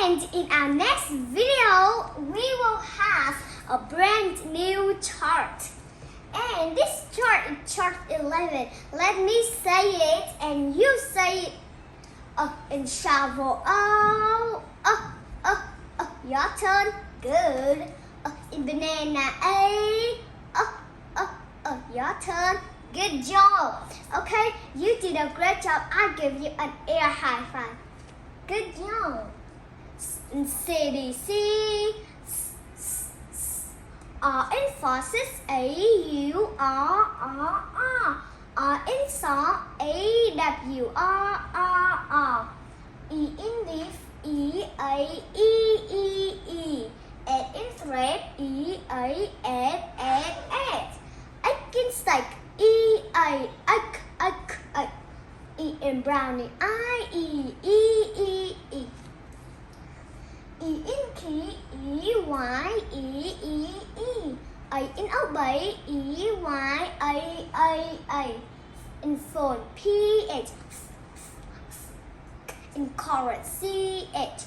And in our next video, we will have a brand new chart. And this chart is chart 11. Let me say it and you say it in shovel. Your turn. Good. In banana A. Your turn. Good job. Okay, you did a great job. I'll give you an air high five. Good job. C, D, C. R in forces, A, U, R. R in song, A, W, R. E in leaf, E, A, E. Ed in thread, E, A, Ed. Egg in steak, E, A, egg. E in brownie, I, E. E in key, E, Y, E. A in obey, E, Y, A. In phone, P, H. In chorus, C, H.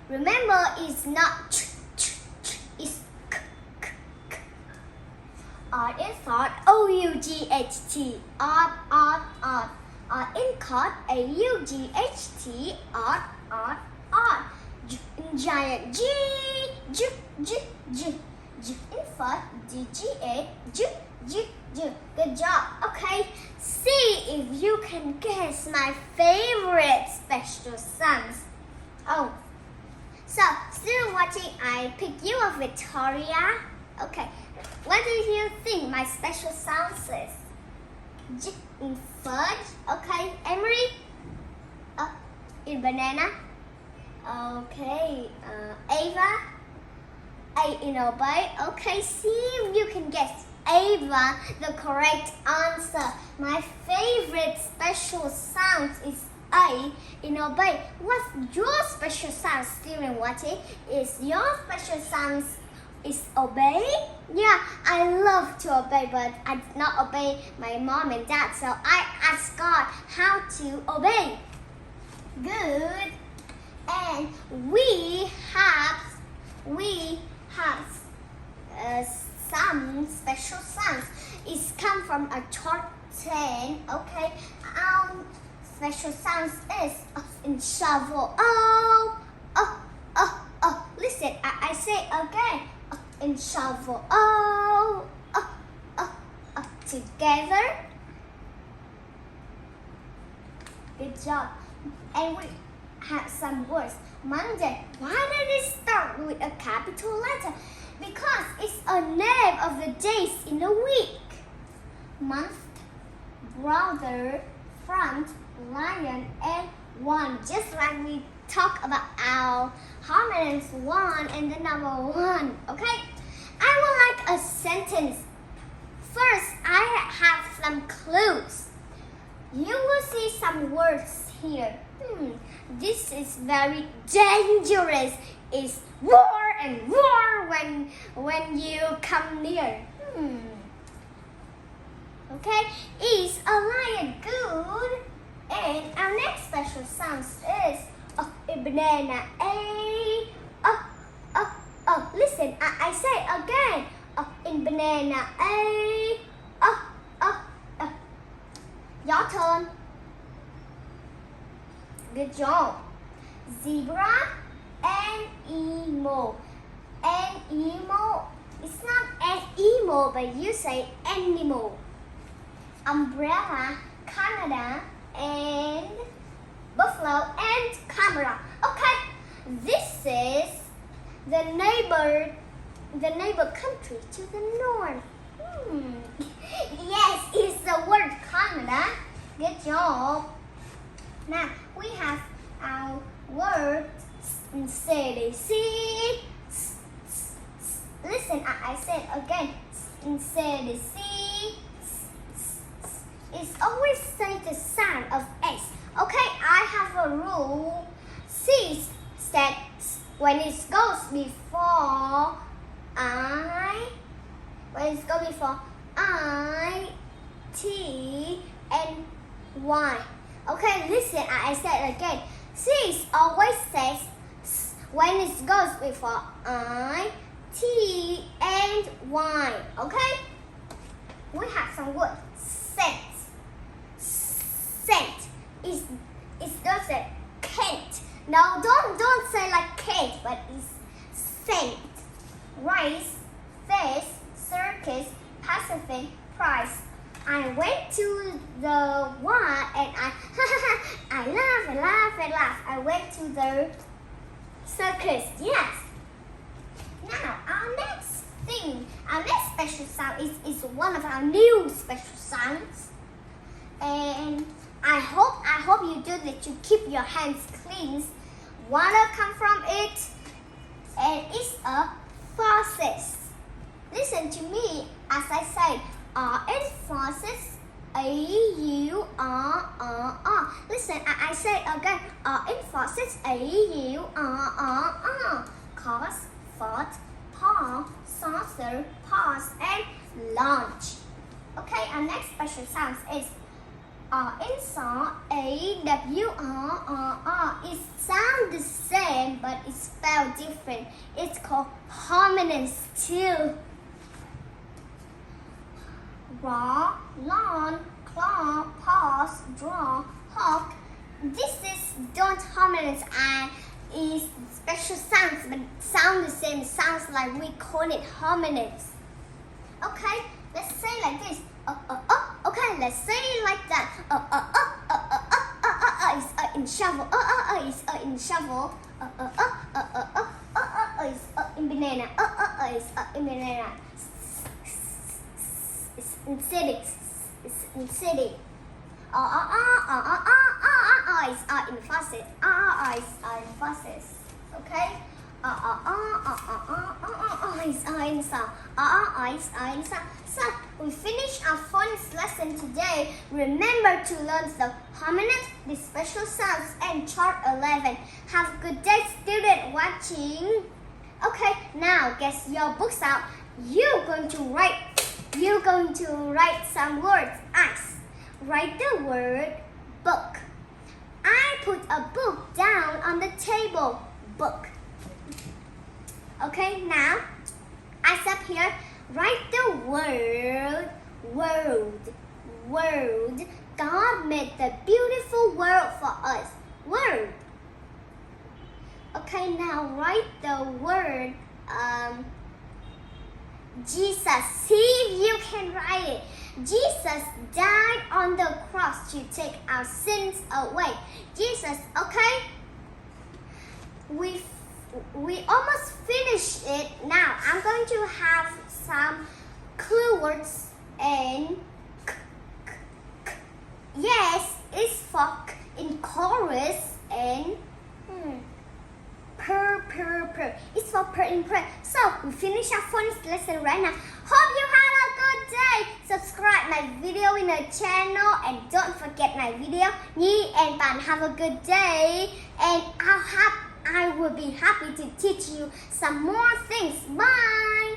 Remember, it's not it's R in thought, O-U-G-H-T. Art. R in card, A-U-G-H-T. Art. G in giant, G in fun, D-G-A, G. Good job. Okay, see if you can guess my favorite special sounds. So still watching, I pick you up, Victoria. Okay, what do you think my special sounds is? G in fudge. Okay, Emery. In banana. Okay, Ava. A in obey. Okay, see if you can guess Ava the correct answer. My favorite special sound is A in obey. What's your special sound, Steven watching? Is your special sound is obey? Yeah, I love to obey, but I did not obey my mom and dad, so I asked God how to obey. Good. And we have some special sounds. It's come from a chart 10. Okay, special sounds is in shovel. Listen, I say again. In shovel. Together. Good job. And we have some words. Monday. Why did it start with a capital letter? Because it's a name of the days in a week. Month, brother, front, lion, and one. Just like we talk about our harmonies, one and the number one. Okay? I would like a sentence. First, I have some clues. You will see some words here. This is very dangerous. It's roar and roar when you come near. Okay, is a lion. Good. And our next special sound is a banana. A. Listen, I say again. In banana. A. Your turn. Good job. Zebra and emo. And emo. It's not an emo, but you say animal. Umbrella, Canada, and buffalo and camera. Okay, this is the neighbor country to the north. Yes, it's the word Canada. Good job. Now we have our word in CDC. Listen, I said again. In CDC. It's always say the sound of S. Okay, I have a rule. C that when it goes before I, T and Y. Okay, listen, I said again. Sis always says when it goes before I, T, and Y. Okay? We have some words. Scent. Scent. It doesn't can't. No, don't say like can't, but it's scent. Rice, fish, circus, Pacific, price. I went to the one and I laugh. I went to the circus. Yes. Now our next special sound is one of our new special sounds, and I hope you do that. You keep your hands clean. Water come from it, and it's a faucet. Listen to me as I say. In faucets, A-U-R-R-R. Listen, I say again. In faucets, A-U-R-R-R. Cause, fart, paw, saucer, pause, and launch. Okay, our next special sound is in saw, A-W-R-R-R. It sounds the same, but it's spelled different. It's called homonyms too. Raw, lawn, claw, pause, draw, hawk. This is don't homonyms and is special sounds, but sound the same. It sounds like we call it homonyms. Okay, let's say like this. Okay, let's say it like that. Is in shovel. Is in shovel. Is in banana. Is in banana. It's in city. It's in city. Is in faucet. Is in faucets. Okay. Is in sound. Is in sound. So we finished our phonics lesson today. Remember to learn the homonyms, the special sounds, and chart 11. Have a good day, student watching. Okay, now get your books out. You're going to write some words. Write the word book. I put a book down on the table. Book. Okay, now eyes up here. Write the word world. God made the beautiful world for us. World. Okay, now write the word Jesus. See if you can write it. Jesus died on the cross to take our sins away. Jesus, okay? We almost finished it. Now I'm going to have some clue words and yes, it's for in chorus and per. It's for per in per. So we finish our phonics lesson right now. Hope you had a good day. Subscribe my video in the channel and don't forget my video. Nhi and Pan have a good day, and I will be happy to teach you some more things. Bye.